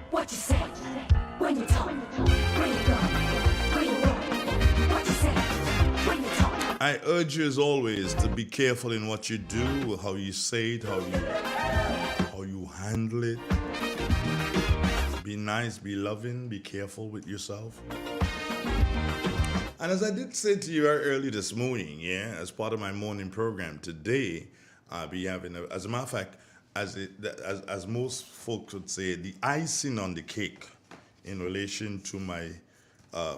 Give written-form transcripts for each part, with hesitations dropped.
What you say? When you talk? Where you go? Where you go? What you say? When you talk? I urge you as always to be careful in what you do, how you say it, how you handle it. Be nice, be loving, be careful with yourself. And as I did say to you very early this morning, yeah, as part of my morning program today, I'll be having, as a matter of fact, as most folks would say, the icing on the cake in relation to my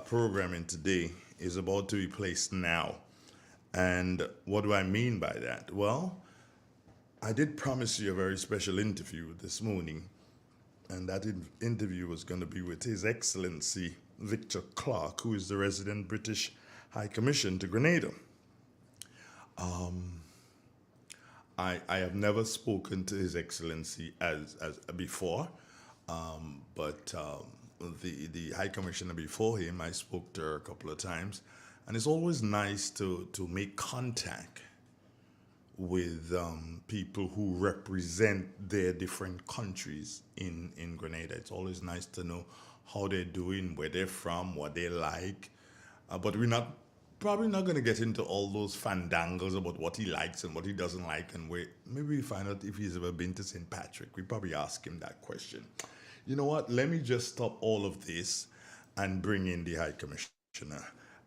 programming today is about to be placed now. And what do I mean by that? Well, I did promise you a very special interview this morning, and that interview was going to be with His Excellency Victor Clarke, who is the resident British High Commissioner to Grenada. I have never spoken to His Excellency as before, but the High Commissioner before him, I spoke to her a couple of times, and it's always nice to make contact with people who represent their different countries in Grenada. It's always nice to know how they're doing, where they're from, what they like, but we're probably not going to get into all those fandangles about what he likes and what he doesn't like, and maybe we find out if he's ever been to St. Patrick. We probably ask him that question. You know what? Let me just stop all of this and bring in the High Commissioner.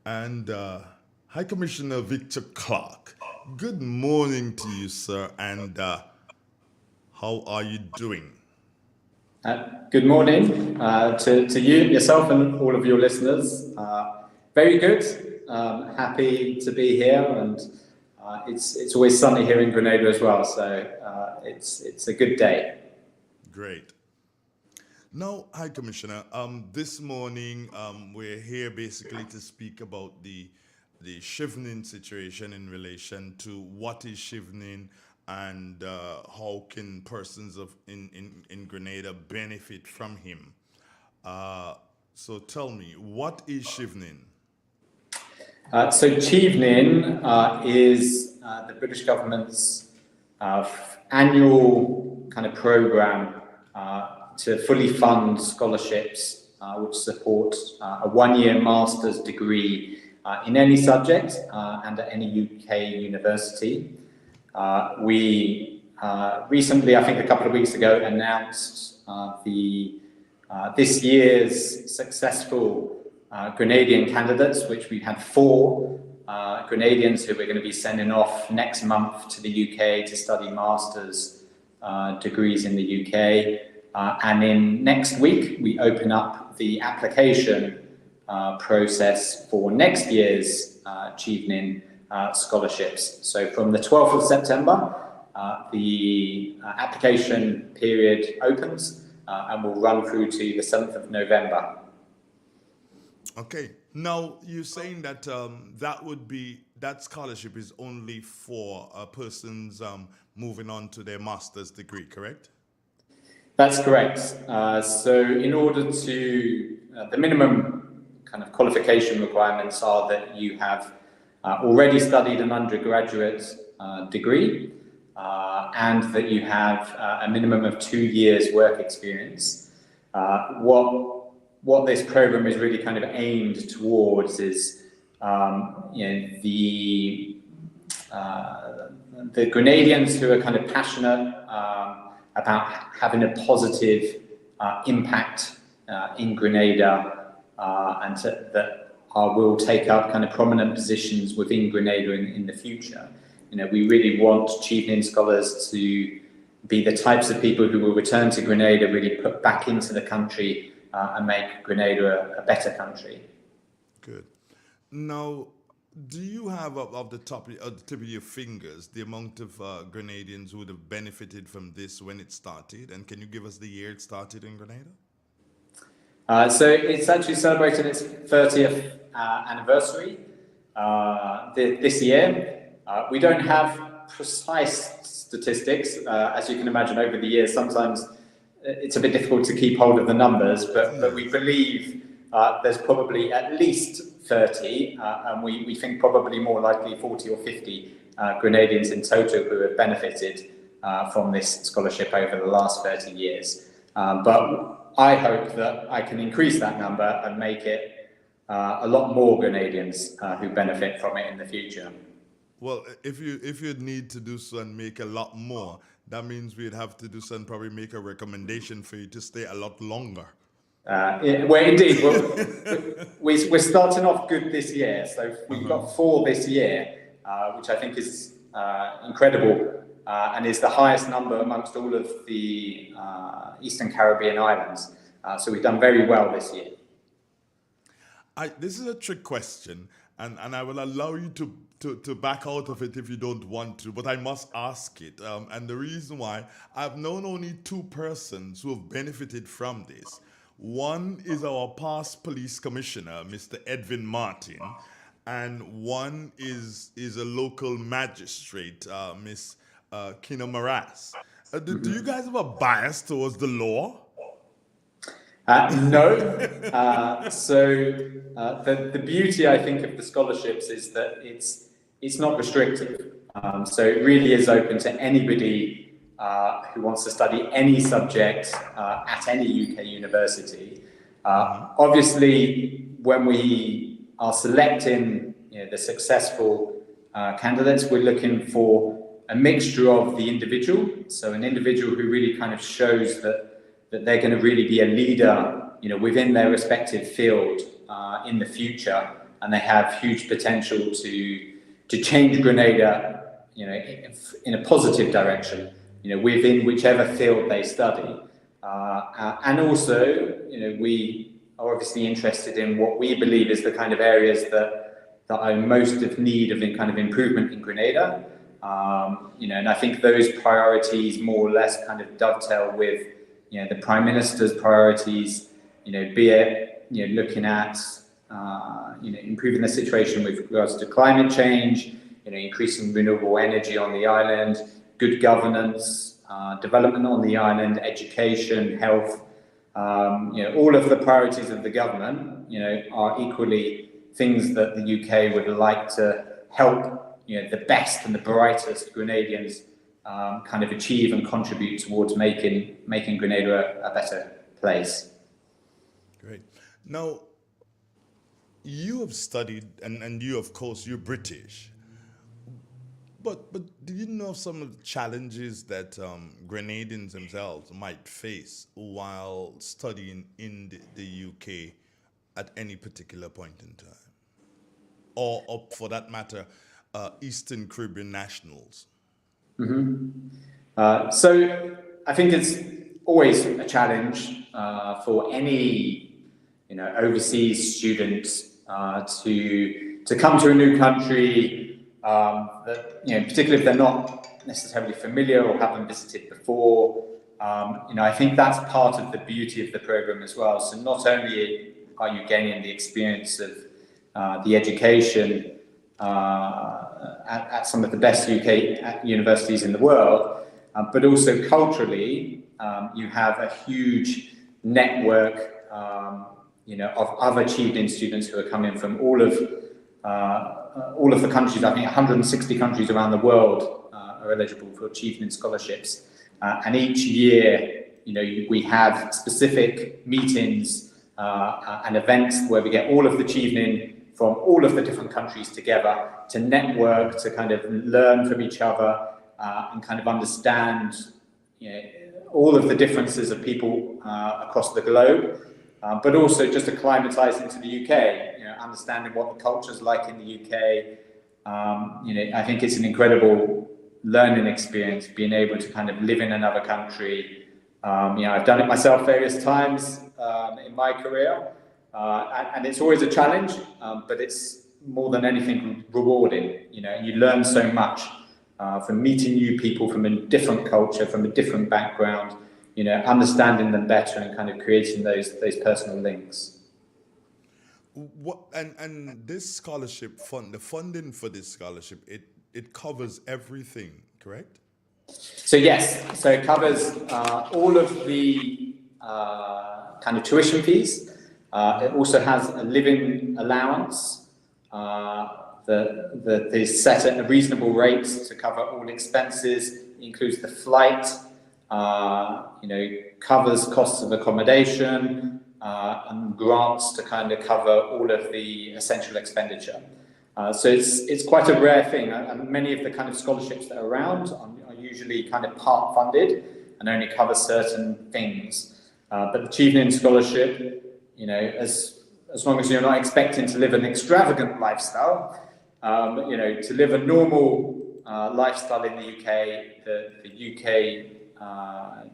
And High Commissioner Victor Clarke, good morning to you, sir, and how are you doing? Good morning to you, yourself, and all of your listeners. Very good. Happy to be here, and it's always sunny here in Grenada as well, so it's a good day. Great. Now, High Commissioner, this morning we're here basically to speak about the Shivnin situation in relation to what is Shivnin and how can persons in Grenada benefit from him. So tell me, what is Shivnin? So Shivnin is the British government's annual kind of program to fully fund scholarships which support a one-year master's degree in any subject and at any UK university. We recently, I think a couple of weeks ago, announced this year's successful Grenadian candidates, which we had 4 Grenadians who we're going to be sending off next month to the UK to study master's degrees in the UK. And in next week, we open up the application process for next year's Shivnin scholarships. So from the 12th of September, the application period opens and will run through to the 7th of November. Okay. Now, you're saying that that scholarship is only for persons moving on to their master's degree, correct? That's correct. So in order to, the minimum kind of qualification requirements are that you have already studied an undergraduate degree and that you have a minimum of 2 years work experience. What this program is really kind of aimed towards is, the Grenadians who are kind of passionate about having a positive impact in Grenada and that will take up kind of prominent positions within Grenada in the future. We really want Shivnin scholars to be the types of people who will return to Grenada, really put back into the country and make Grenada a better country. Good. Now, do you have off the tip of your fingers the amount of Grenadians who would have benefited from this when it started? And can you give us the year it started in Grenada? So it's actually celebrating its 30th anniversary this year. We don't have precise statistics. As you can imagine, over the years, sometimes it's a bit difficult to keep hold of the numbers, but we believe there's probably at least 30, and we think probably more likely 40 or 50 Grenadians in total who have benefited from this scholarship over the last 30 years. But I hope that I can increase that number and make it a lot more Grenadians who benefit from it in the future. Well, if you need to do so and make a lot more, that means we'd have to do so and probably make a recommendation for you to stay a lot longer. Well, indeed, we're starting off good this year. So we've got 4 this year, which I think is incredible and is the highest number amongst all of the Eastern Caribbean islands. So we've done very well this year. This is a trick question, and I will allow you to back out of it if you don't want to, but I must ask it. And the reason why, I've known only 2 persons who have benefited from this. One is our past police commissioner, Mr. Edwin Martin, and one is a local magistrate, Miss Kino Maras. Do you guys have a bias towards the law? No. The beauty, I think, of the scholarships is that it's not restrictive. So it really is open to anybody who wants to study any subject at any UK university. Obviously, when we are selecting the successful candidates, we're looking for a mixture of the individual. So an individual who really kind of shows that they're going to really be a leader, within their respective field in the future, and they have huge potential to change Grenada, in a positive direction, within whichever field they study. And also, we are obviously interested in what we believe is the kind of areas that are most of need of kind of improvement in Grenada. And I think those priorities more or less kind of dovetail with the Prime Minister's priorities, be it looking at improving the situation with regards to climate change, increasing renewable energy on the island, good governance, development on the island, education, health. All of the priorities of the government, are equally things that the UK would like to help the best and the brightest Grenadians kind of achieve and contribute towards making Grenada a better place. Great. Now, you have studied, and you, of course, you're British. But do you know some of the challenges that Grenadians themselves might face while studying in the UK at any particular point in time? Or for that matter, Eastern Caribbean nationals? So I think it's always a challenge for any overseas student to come to a new country, that particularly if they're not necessarily familiar or haven't visited before. I think that's part of the beauty of the program as well. So not only are you gaining the experience of the education at some of the best UK universities in the world, but also culturally, you have a huge network, of other Chevening students who are coming from all of the countries. I think 160 countries around the world are eligible for Chevening scholarships, and each year, we have specific meetings and events where we get all of the Chevening from all of the different countries together to network, to kind of learn from each other, and kind of understand all of the differences of people across the globe, but also just acclimatise into the UK, understanding what the culture's like in the UK. I think it's an incredible learning experience, being able to kind of live in another country. I've done it myself various times in my career, and it's always a challenge, but it's more than anything rewarding, and you learn so much from meeting new people from a different culture, from a different background, understanding them better and kind of creating those personal links. And this scholarship fund, the funding for this scholarship, it covers everything, correct? So yes, so it covers all of the kind of tuition fees. It also has a living allowance that is set at a reasonable rate to cover all expenses. It includes the flight, covers costs of accommodation and grants to kind of cover all of the essential expenditure. So it's quite a rare thing, and many of the kind of scholarships that are around are usually kind of part funded and only cover certain things. But the Chevening Scholarship, as long as you're not expecting to live an extravagant lifestyle, to live a normal lifestyle in the UK, the UK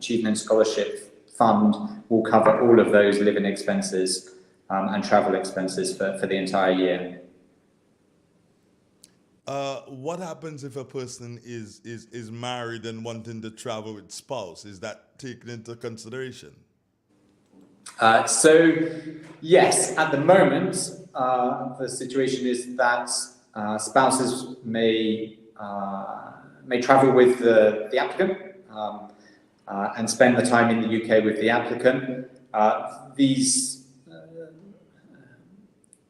Chevening Scholarship Fund will cover all of those living expenses and travel expenses for the entire year. What happens if a person is married and wanting to travel with spouse? Is that taken into consideration? So, yes, at the moment, the situation is that spouses may travel with the applicant and spend the time in the UK with the applicant. These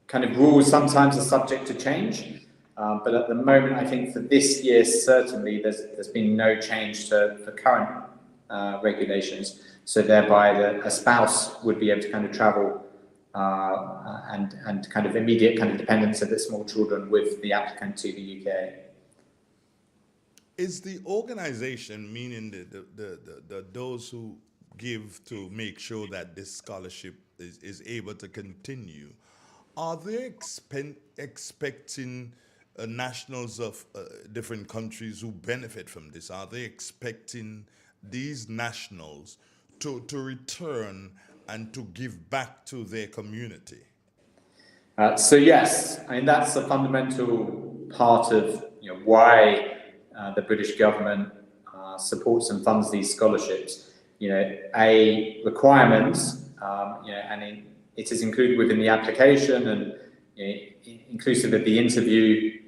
kind of rules sometimes are subject to change, but at the moment, I think for this year, certainly, there's been no change to the current regulations. So thereby, a spouse would be able to kind of travel and kind of immediate kind of dependence of the small children with the applicant to the UK. Is the organization, meaning the those who give to make sure that this scholarship is able to continue, are they expecting nationals of different countries who benefit from this? Are they expecting these nationals to return and to give back to their community? So yes, I mean that's a fundamental part of why the British government supports and funds these scholarships. A requirement, and it is included within the application and inclusive of the interview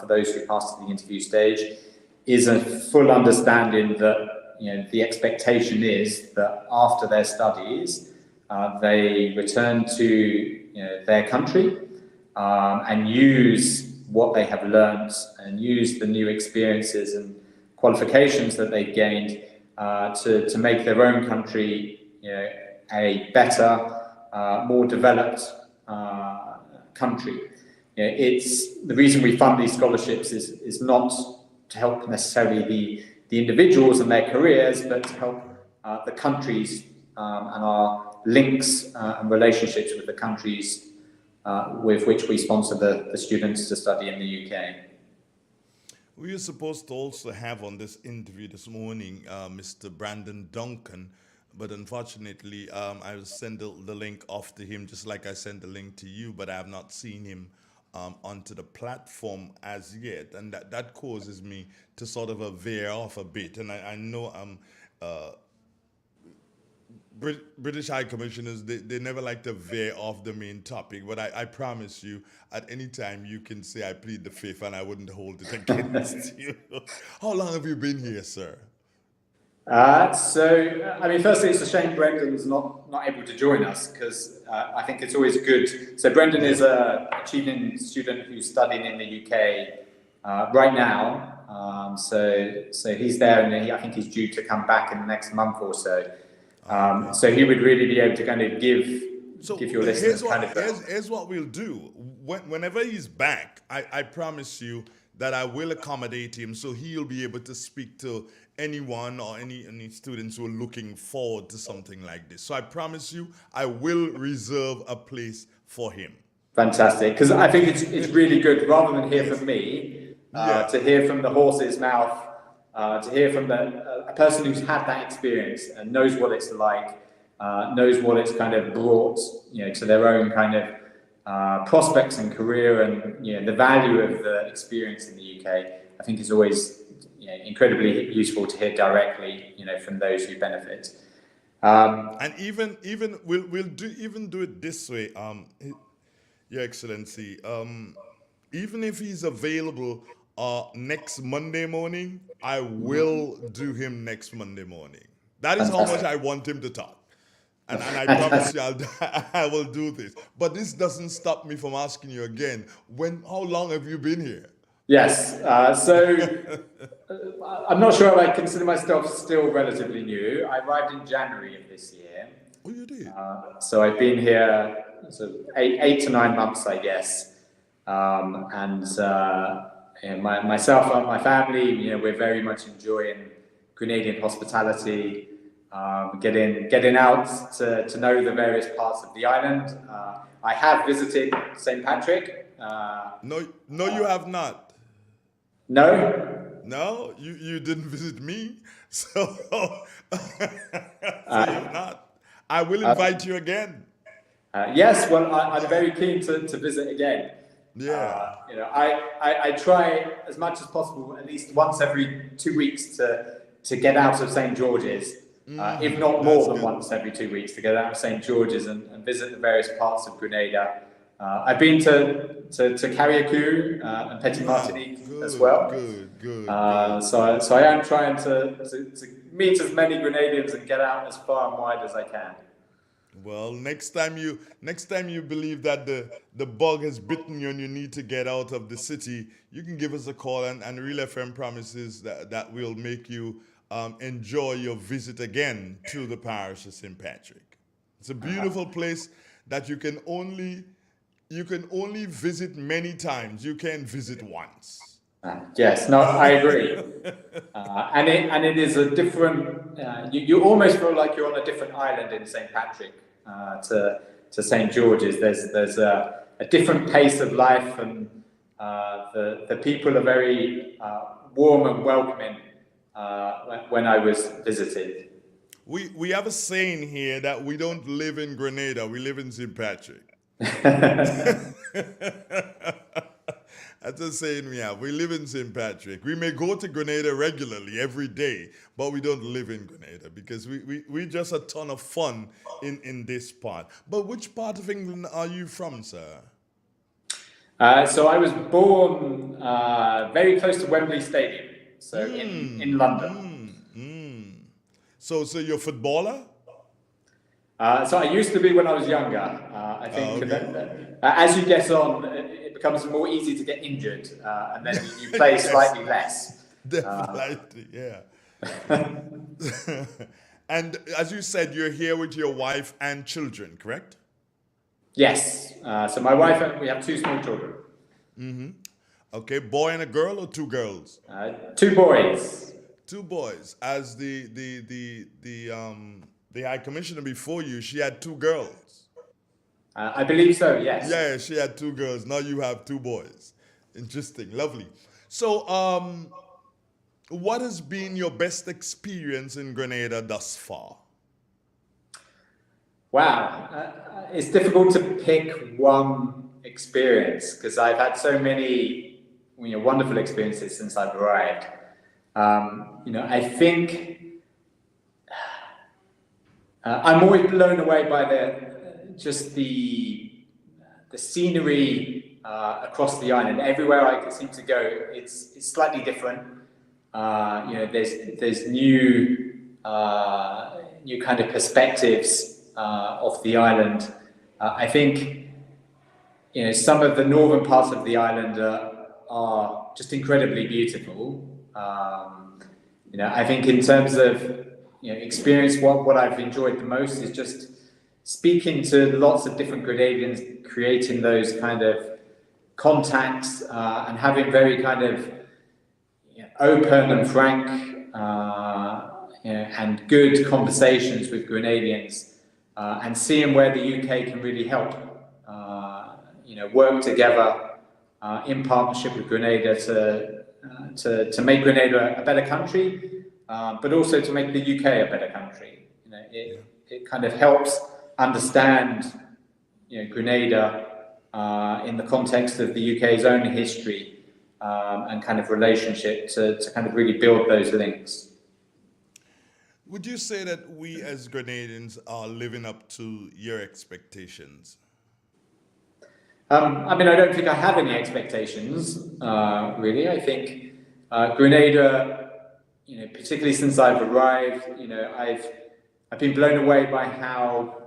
for those who pass to the interview stage, is a full understanding that the expectation is that after their studies, they return to their country and use what they have learned and use the new experiences and qualifications that they've gained to make their own country a better, more developed country. It's the reason we fund these scholarships is not to help necessarily the individuals and their careers, but to help the countries and our links and relationships with the countries with which we sponsor the students to study in the UK. We were supposed to also have on this interview this morning Mr. Brandon Duncan, but unfortunately I will send the link off to him just like I sent the link to you, but I have not seen him onto the platform as yet, and that causes me to sort of veer off a bit. And I know British High Commissioners, they never like to veer off the main topic, but I promise you, at any time you can say I plead the fifth and I wouldn't hold it against you. How long have you been here, sir? I mean, firstly, it's a shame Brendan's not able to join us because I think it's always good. So Brendan is a Chevening student who's studying in the UK right now. So he's there, and I think he's due to come back in the next month or so. So he would really be able to kind of give your listeners here's what we'll do. Whenever he's back, I promise you that I will accommodate him so he'll be able to speak to anyone or any students who are looking forward to something like this. So I promise you, I will reserve a place for him. Fantastic, because I think it's really good, rather than hear from me, to hear from the horse's mouth, to hear from a person who's had that experience and knows what it's like, knows what it's kind of brought, to their own kind of prospects and career, and the value of the experience in the UK. I think is always incredibly useful to hear directly, from those who benefit. And even we'll do it this way, Your Excellency. Even if he's available next Monday morning, I will do him next Monday morning. That is how much I want him to talk. And I promise you I will do this. But this doesn't stop me from asking you again, how long have you been here? Yes. I'm not sure if I consider myself still relatively new. I arrived in January of this year. Oh, you did? So I've been here sort of 8 to 9 months, I guess. Myself and my family, we're very much enjoying Grenadian hospitality, getting out to know the various parts of the island. I have visited St. Patrick. No, you have not. No? No, you didn't visit me, so you've not. I will invite you again. Yes, well, I'm very keen to visit again. Yeah. I try as much as possible, at least once every 2 weeks, to get out of St. George's, if not more than once every 2 weeks, to get out of St. George's and visit the various parts of Grenada. I've been to Carriacou and Petit Martinique as well. Good. So I am trying to meet as many Grenadians and get out as far and wide as I can. Well, next time you believe that the bug has bitten you and you need to get out of the city, you can give us a call, and Real FM promises that will make you enjoy your visit again to the parish of St. Patrick. It's a beautiful place that you can only visit many times. You can't visit once. Yes, no, I agree. And it is a different. You almost feel like you're on a different island in St. Patrick to St. George's. There's a different pace of life, and the people are very warm and welcoming when I was visited. We have a saying here that we don't live in Grenada, we live in St. Patrick. That's a saying we have. We live in St. Patrick. We may go to Grenada regularly every day, but we don't live in Grenada because we just a ton of fun in this part. But which part of England are you from, sir? So I was born very close to Wembley Stadium, so in London. So you're a footballer? So I used to be when I was younger. I think as you get on, it becomes more easy to get injured, and then you play slightly less. Definitely, yeah. And as you said, you're here with your wife and children, correct? Yes. So my wife and we have 2 small children. Okay, boy and a girl or 2 girls? 2 boys. 2 boys. As the High Commissioner before you, she had 2 girls. I believe so, yes. Yeah, she had 2 girls. Now you have 2 boys. Interesting, lovely. So, what has been your best experience in Grenada thus far? Wow, it's difficult to pick one experience because I've had so many wonderful experiences since I've arrived. I think I'm always blown away by the scenery across the island. Everywhere I seem to go, it's slightly different. There's new kind of perspectives of the island. I think some of the northern parts of the island are just incredibly beautiful. I think in terms of experience, what I've enjoyed the most is just speaking to lots of different Grenadians, creating those kind of contacts and having very kind of open and frank and good conversations with Grenadians, and seeing where the UK can really help. Work together in partnership with Grenada to make Grenada a better country, but also to make the UK a better country. It kind of helps understand Grenada in the context of the UK's own history and kind of relationship to kind of really build those links. Would you say that we as Grenadians are living up to your expectations? I don't think I have any expectations, really. I think Grenada, particularly since I've arrived, I've been blown away by how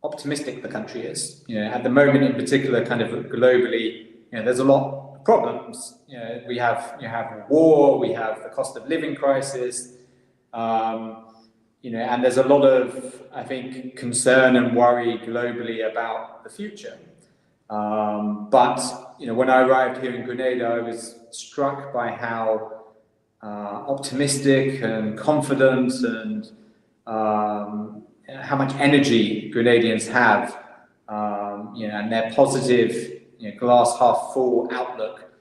optimistic the country is. At the moment in particular, kind of globally, there's a lot problems. We have war, we have the cost of living crisis, and there's a lot of, I think, concern and worry globally about the future. But when I arrived here in Grenada, I was struck by how optimistic and confident and how much energy Grenadians have, and their positive, glass half full outlook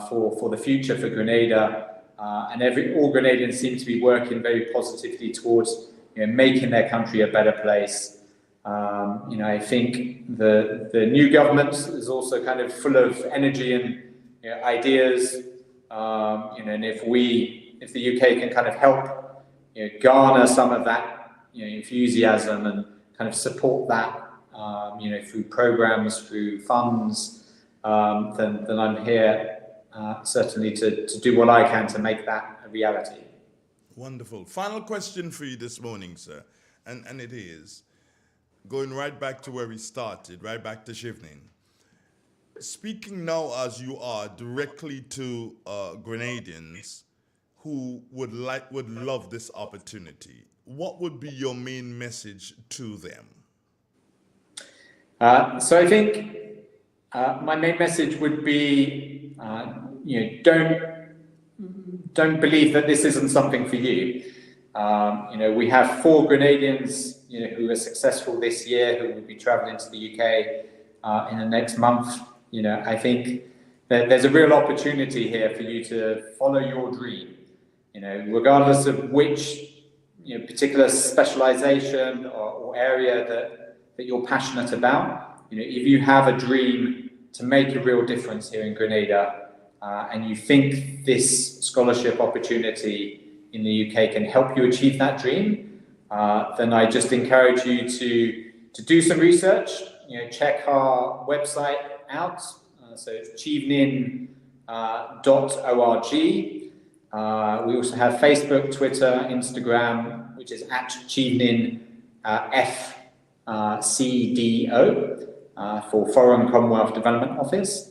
for the future for Grenada. And all Grenadians seem to be working very positively towards making their country a better place. I think the new government is also kind of full of energy and ideas. And if the UK can kind of help garner some of that enthusiasm and kind of support that through programs, through funds, then I'm here certainly to do what I can to make that a reality. Wonderful. Final question for you this morning, sir, and it is going right back to where we started, right back to Shivnin. Speaking now as you are directly to Grenadians who would love this opportunity, what would be your main message to them? So I think my main message would be, don't believe that this isn't something for you. We have 4 Grenadians, who are successful this year, who will be travelling to the UK in the next month. I think that there's a real opportunity here for you to follow your dream. Regardless of which particular specialisation or area that you're passionate about. If you have a dream to make a real difference here in Grenada, and you think this scholarship opportunity in the UK can help you achieve that dream, then I just encourage you to do some research. Check our website out. So it's chivnin.org. We also have Facebook, Twitter, Instagram, which is at Chivnin FCDO for Foreign Commonwealth Development Office.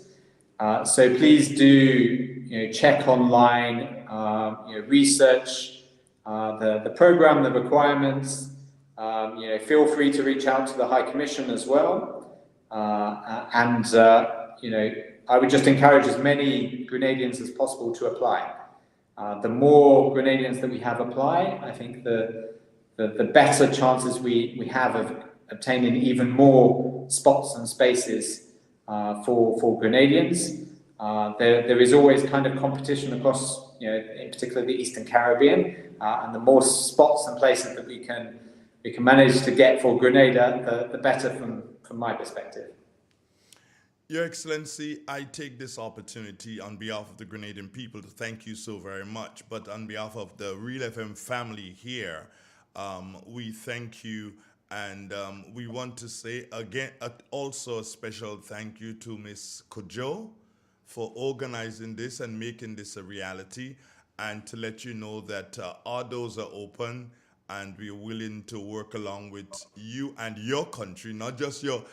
So please do check online, research the program, the requirements. Feel free to reach out to the High Commission as well. I would just encourage as many Grenadians as possible to apply. The more Grenadians that we have apply, I think the better chances we have of obtaining even more spots and spaces for Grenadians. There is always kind of competition across, in particular the Eastern Caribbean, and the more spots and places that we can manage to get for Grenada, the better from my perspective. Your Excellency, I take this opportunity on behalf of the Grenadian people to thank you so very much. But on behalf of the Real FM family here, we thank you. And we want to say again, also a special thank you to Miss Kojo for organizing this and making this a reality. And to let you know that our doors are open and we're willing to work along with you and your country, not just your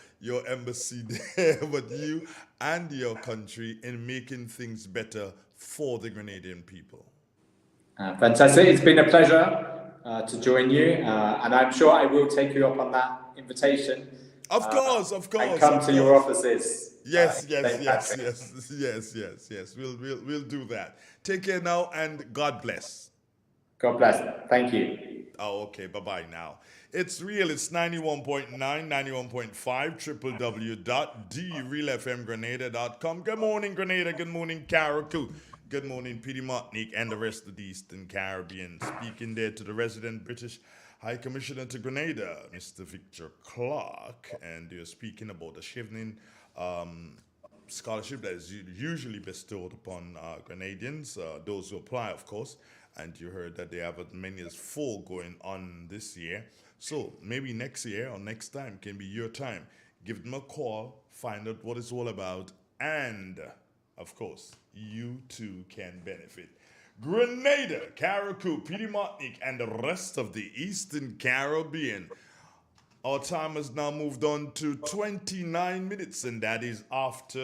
embassy there, but you and your country in making things better for the Grenadian people. Fantastic. It's been a pleasure to join you, and I'm sure I will take you up on that invitation. Of course. And come to your offices. Yes. We'll do that. Take care now, and God bless. God bless. Thank you. Oh, okay. Bye-bye now. It's real. It's 91.9, 91.5, www.drealfmgrenada.com. Good morning, Grenada. Good morning, Clarke. Good morning, Petite Martinique, and the rest of the Eastern Caribbean. Speaking there to the resident British High Commissioner to Grenada, Mr. Victor Clarke, and you're speaking about the Shivnin scholarship that is usually bestowed upon Grenadians, those who apply, of course. And you heard that they have as many as 4 going on this year. So maybe next year or next time can be your time. Give them a call, find out what it's all about, and, of course, you too can benefit. Grenada, Clarke, Petite Martinique, and the rest of the Eastern Caribbean. Our time has now moved on to 29 minutes, and that is after